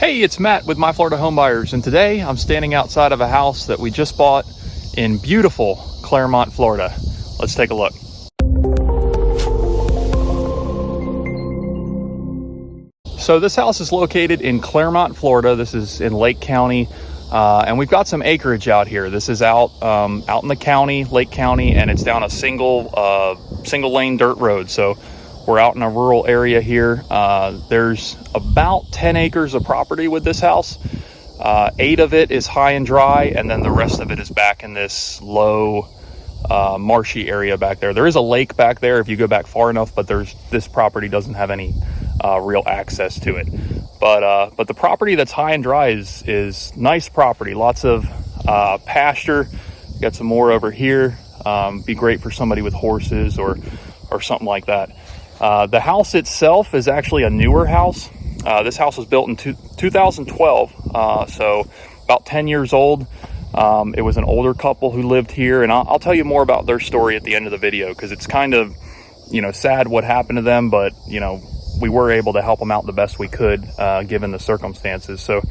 Hey, it's Matt with My Florida Homebuyers, and today I'm standing outside of a house that we just bought in beautiful Clermont, Florida. Let's take a look. So this house is located in Clermont, Florida. This is in Lake County, and we've got some acreage out here. This is out in the county, Lake County, and it's down a single lane dirt road. So we're out in a rural area here. There's about 10 acres of property with this house. 8 of it is high and dry, and then the rest of it is back in this low, marshy area back there. There is a lake back there if you go back far enough, but this property doesn't have any real access to it. But the property that's high and dry is nice property. Lots of pasture. Got some more over here. Be great for somebody with horses or something like that. The house itself is actually a newer house. This house was built in 2012, so about 10 years old. It was an older couple who lived here, and I'll tell you more about their story at the end of the video, because it's kind of, sad what happened to them, but, we were able to help them out the best we could, given the circumstances. So,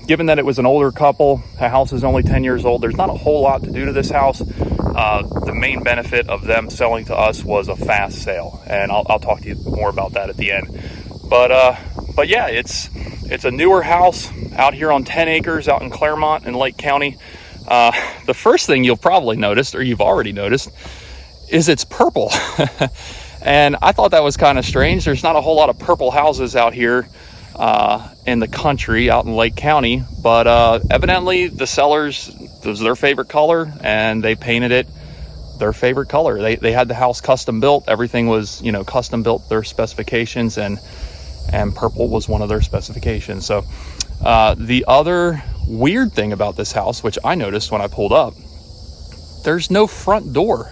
given that it was an older couple, the house is only 10 years old, there's not a whole lot to do to this house. The main benefit of them selling to us was a fast sale, and I'll talk to you more about that at the end. But yeah, it's a newer house out here on 10 acres out in Clermont in Lake County. The first thing you'll probably notice, or you've already noticed, is it's purple. And I thought that was kind of strange. There's not a whole lot of purple houses out here in the country out in Lake County, but evidently the sellers, it was their favorite color, and they painted it their favorite color. They had the house custom built. Everything was custom built, their specifications, and purple was one of their specifications. So the other weird thing about this house, which I noticed when I pulled up, there's no front door.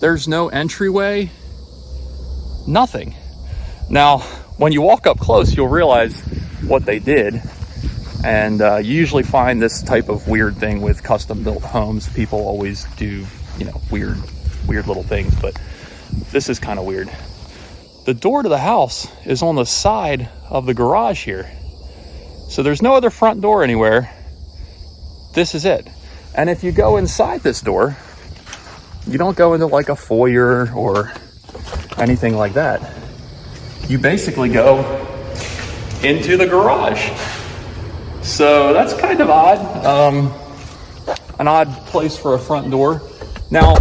There's no entryway, nothing. Now, when you walk up close, you'll realize what they did. And you usually find this type of weird thing with custom built homes. People always do, weird little things, but this is kind of weird. The door to the house is on the side of the garage here. So there's no other front door anywhere. This is it. And if you go inside this door, you don't go into like a foyer or anything like that. You basically go into the garage. So that's kind of odd. An odd place for a front door. Now,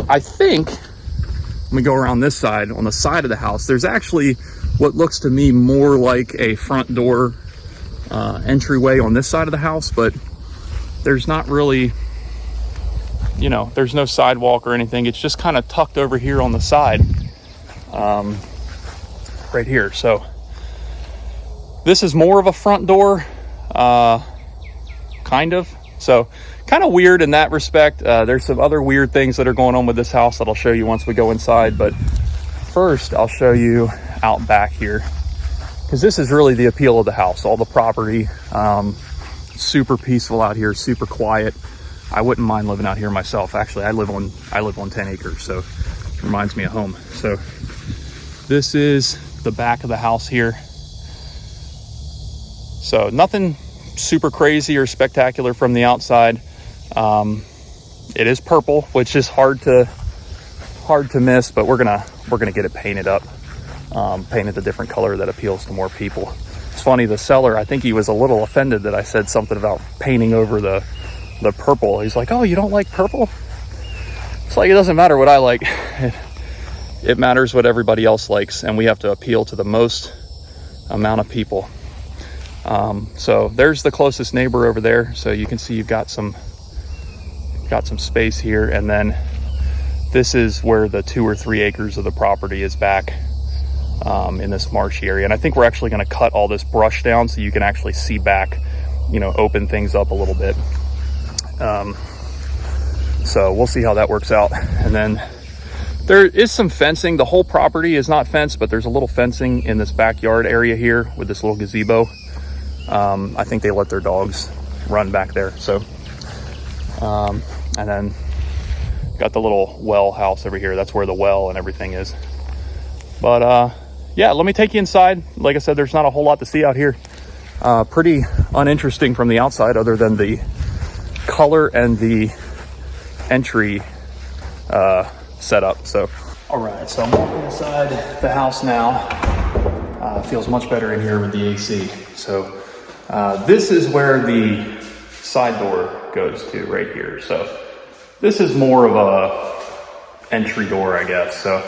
I think, let me go around this side. On the side of the house, there's actually what looks to me more like a front door entryway on this side of the house, but there's not really, there's no sidewalk or anything. It's just kind of tucked over here on the side, right here. So this is more of a front door, kind of. So kind of weird in that respect. There's some other weird things that are going on with this house that I'll show you once we go inside. But first, I'll show you out back here, because this is really the appeal of the house. All the property, super peaceful out here, super quiet. I wouldn't mind living out here myself. Actually, I live on 10 acres, so it reminds me of home. So this is the back of the house here. So nothing super crazy or spectacular from the outside. It is purple, which is hard to miss, but we're gonna get it painted up, painted the different color that appeals to more people. It's funny, the seller, I think he was a little offended that I said something about painting over the purple. He's like, "Oh, you don't like purple?" It's like, it doesn't matter what I like. It matters what everybody else likes, and we have to appeal to the most amount of people. So there's the closest neighbor over there. So you can see you've got some space here, and then this is where the 2 or 3 acres of the property is back in this marshy area. And I think we're actually going to cut all this brush down so you can actually see back, open things up a little bit. So we'll see how that works out. And then there is some fencing. The whole property is not fenced, but there's a little fencing in this backyard area here with this little gazebo. I think they let their dogs run back there. So, and then got the little well house over here. That's where the well and everything is. But yeah, let me take you inside. Like I said, there's not a whole lot to see out here. Pretty uninteresting from the outside other than the color and the entry setup. So, all right, so I'm walking inside the house now. Feels much better in here with the AC. So this is where the side door goes to, right here. So this is more of a entry door, I guess. So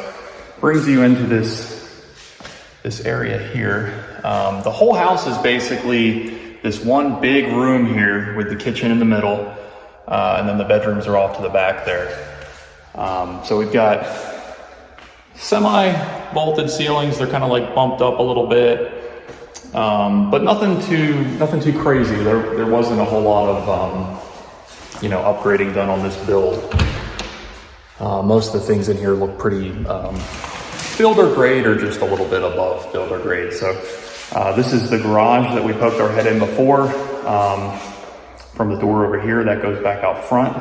brings you into this area here. The whole house is basically this one big room here with the kitchen in the middle, and then the bedrooms are off to the back there. So we've got semi-vaulted ceilings. They're kind of like bumped up a little bit, but nothing too crazy. There wasn't a whole lot of upgrading done on this build. Most of the things in here look pretty builder grade or just a little bit above builder grade. So this is the garage that we poked our head in before. From the door over here that goes back out front,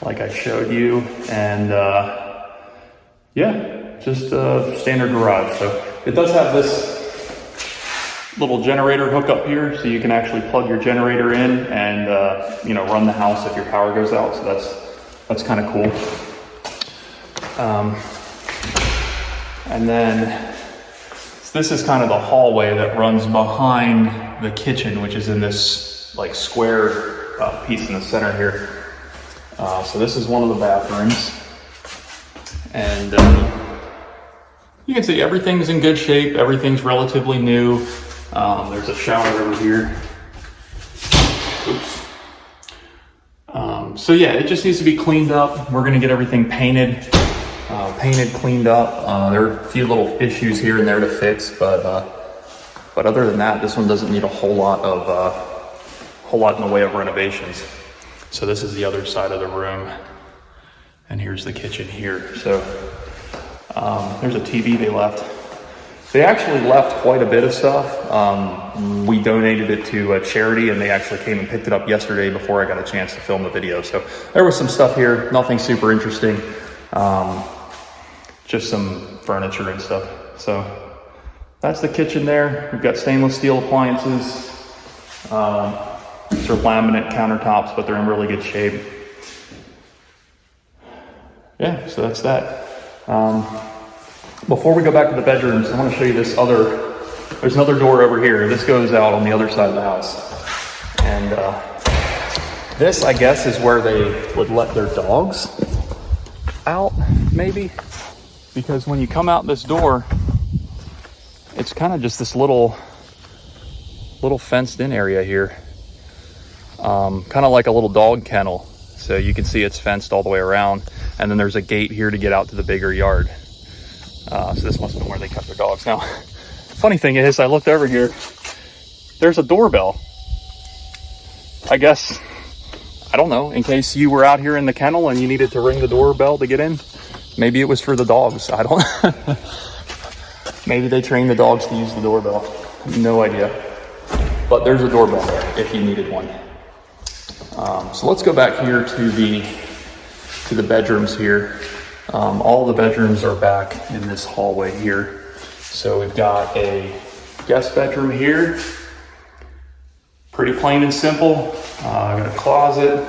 like I showed you, and yeah, just a standard garage. So it does have this little generator hookup here, so you can actually plug your generator in and run the house if your power goes out. So that's kind of cool. And then this is kind of the hallway that runs behind the kitchen, which is in this like square piece in the center here. So this is one of the bathrooms, and you can see everything's in good shape. Everything's relatively new. There's a shower over here. Oops. So yeah, it just needs to be cleaned up. We're gonna get everything painted, cleaned up. There are a few little issues here and there to fix, but other than that, this one doesn't need a whole lot in the way of renovations. So this is the other side of the room, and here's the kitchen here. So there's a TV they left. They actually left quite a bit of stuff. We donated it to a charity, and they actually came and picked it up yesterday before I got a chance to film the video. So there was some stuff here, nothing super interesting, just some furniture and stuff. So that's the kitchen there. We've got stainless steel appliances. These are laminate countertops, but they're in really good shape. Yeah, so that's that. Before we go back to the bedrooms, I want to show you there's another door over here. This goes out on the other side of the house. And this, I guess, is where they would let their dogs out, maybe. Because when you come out this door, it's kind of just this little fenced in area here. Kind of like a little dog kennel. So you can see it's fenced all the way around. And then there's a gate here to get out to the bigger yard. So this must have been where they kept their dogs. Now, funny thing is, I looked over here, there's a doorbell. I guess, I don't know, in case you were out here in the kennel and you needed to ring the doorbell to get in. Maybe it was for the dogs, I don't know. Maybe they trained the dogs to use the doorbell. No idea. But there's a doorbell there if you needed one. So let's go back here to the bedrooms here. All the bedrooms are back in this hallway here. So we've got a guest bedroom here. Pretty plain and simple. I've got a closet,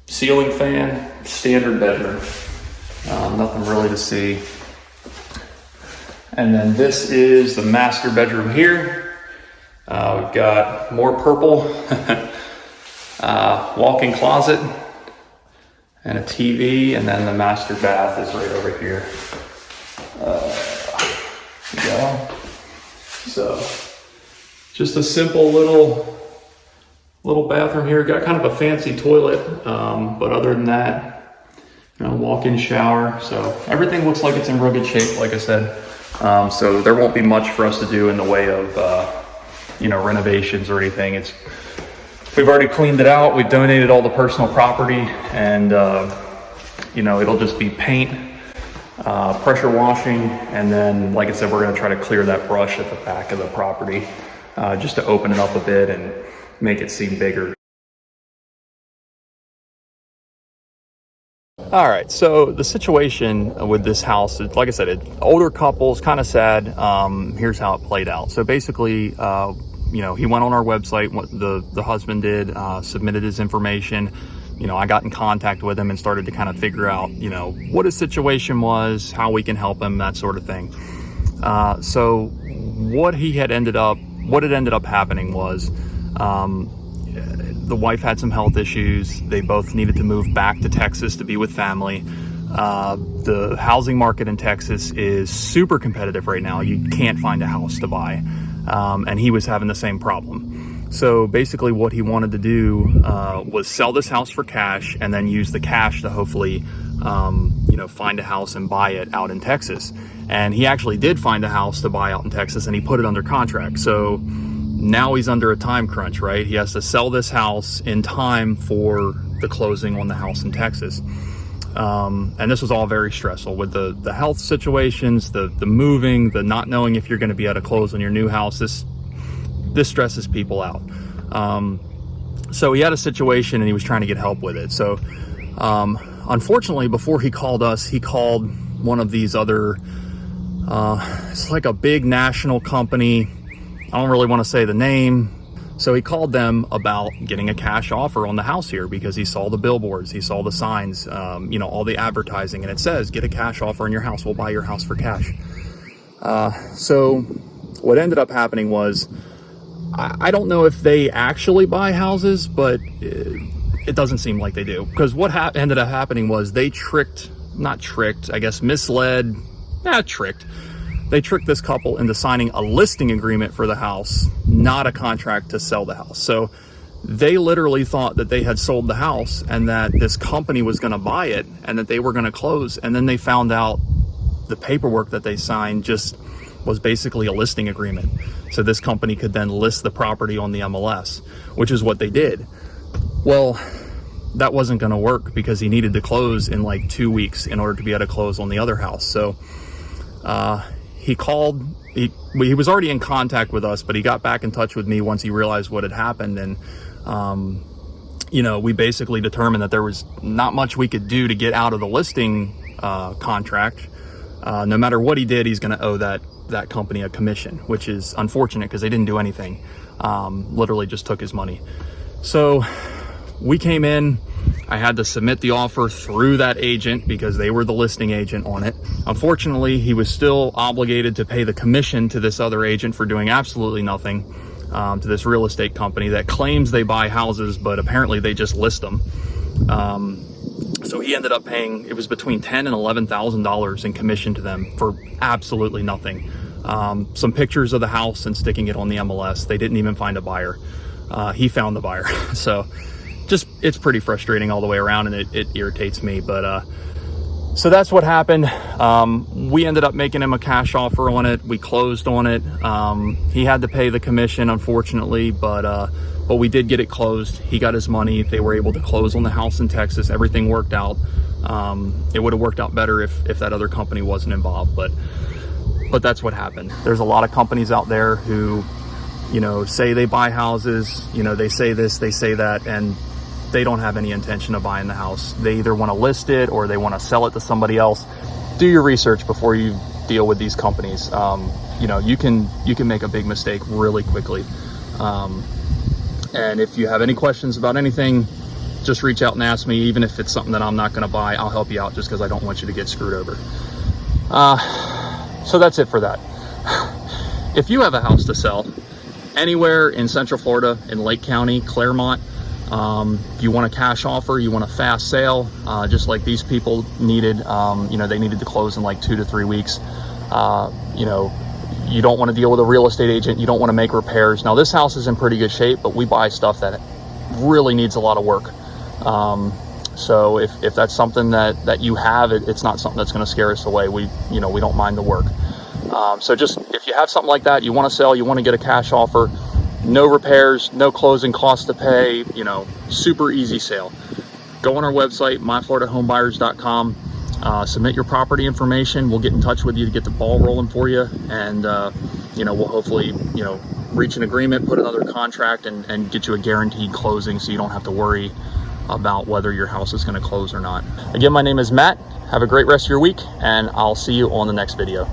ceiling fan, standard bedroom. Nothing really to see. And then this is the master bedroom here. We've got more purple, walk-in closet, and a TV, and then the master bath is right over here. There we go. So, just a simple little bathroom here. Got kind of a fancy toilet, but other than that, walk-in shower. So everything looks like it's in real good shape, like I said. So there won't be much for us to do in the way of, renovations or anything. We've already cleaned it out. We've donated all the personal property, and it'll just be paint, pressure washing, and then, like I said, we're going to try to clear that brush at the back of the property, just to open it up a bit and make it seem bigger. All right, so the situation with this house, like I said, older couples, kind of sad. Here's how it played out. So basically, he went on our website. What the husband did, submitted his information. I got in contact with him and started to kind of figure out, what his situation was, how we can help him, that sort of thing. So what had ended up happening was, the wife had some health issues. They both needed to move back to Texas to be with family. The housing market in Texas is super competitive right now. You can't find a house to buy. And he was having the same problem. So basically what he wanted to do was sell this house for cash and then use the cash to hopefully, find a house and buy it out in Texas. And he actually did find a house to buy out in Texas, and he put it under contract. So now he's under a time crunch, right? He has to sell this house in time for the closing on the house in Texas. And this was all very stressful with the health situations, the moving, the not knowing if you're going to be able to close on your new house. This stresses people out. So he had a situation and he was trying to get help with it. So, unfortunately, before he called us, he called one of these other, it's like a big national company. I don't really want to say the name. So he called them about getting a cash offer on the house here because he saw the billboards, he saw the signs, all the advertising, and it says, get a cash offer on your house. We'll buy your house for cash. So what ended up happening was, I don't know if they actually buy houses, but it doesn't seem like they do. Because what ended up happening was they misled, tricked. They tricked this couple into signing a listing agreement for the house, not a contract to sell the house. So they literally thought that they had sold the house and that this company was going to buy it and that they were going to close. And then they found out the paperwork that they signed just was basically a listing agreement. So this company could then list the property on the MLS, which is what they did. Well, that wasn't going to work because he needed to close in like 2 weeks in order to be able to close on the other house. So, he called, he was already in contact with us, but he got back in touch with me once he realized what had happened. And, we basically determined that there was not much we could do to get out of the listing contract. No matter what he did, he's going to owe that company a commission, which is unfortunate because they didn't do anything. Literally just took his money. So we came in. I had to submit the offer through that agent because they were the listing agent on it. Unfortunately, he was still obligated to pay the commission to this other agent for doing absolutely nothing, to this real estate company that claims they buy houses, but apparently they just list them. So he ended up paying, it was between $10,000 and $11,000 in commission to them for absolutely nothing. Some pictures of the house and sticking it on the MLS. They didn't even find a buyer. He found the buyer. So it's pretty frustrating all the way around, and it irritates me. But so that's what happened. We ended up making him a cash offer on it. We closed on it. He had to pay the commission, unfortunately, but we did get it closed. He got his money. They were able to close on the house in Texas. Everything worked out. It would have worked out better if that other company wasn't involved, but that's what happened. There's a lot of companies out there who, say they buy houses, they say this, they say that, and they don't have any intention of buying the house. They either want to list it or they want to sell it to somebody else. Do your research before you deal with these companies. You can make a big mistake really quickly. And if you have any questions about anything, just reach out and ask me. Even if it's something that I'm not going to buy, I'll help you out just because I don't want you to get screwed over. So that's it for that. If you have a house to sell anywhere in Central Florida, in Lake County, Clermont, you want a cash offer, you want a fast sale, just like these people needed, they needed to close in like 2 to 3 weeks. You don't want to deal with a real estate agent. You don't want to make repairs. Now, this house is in pretty good shape, but we buy stuff that really needs a lot of work. So if that's something that you have, it's not something that's going to scare us away. We don't mind the work. So just, if you have something like that, you want to sell, you want to get a cash offer, no repairs, no closing costs to pay, super easy sale. Go on our website, myfloridahomebuyers.com, submit your property information. We'll get in touch with you to get the ball rolling for you. And, we'll hopefully, reach an agreement, put another contract, and get you a guaranteed closing so you don't have to worry about whether your house is going to close or not. Again, my name is Matt. Have a great rest of your week, and I'll see you on the next video.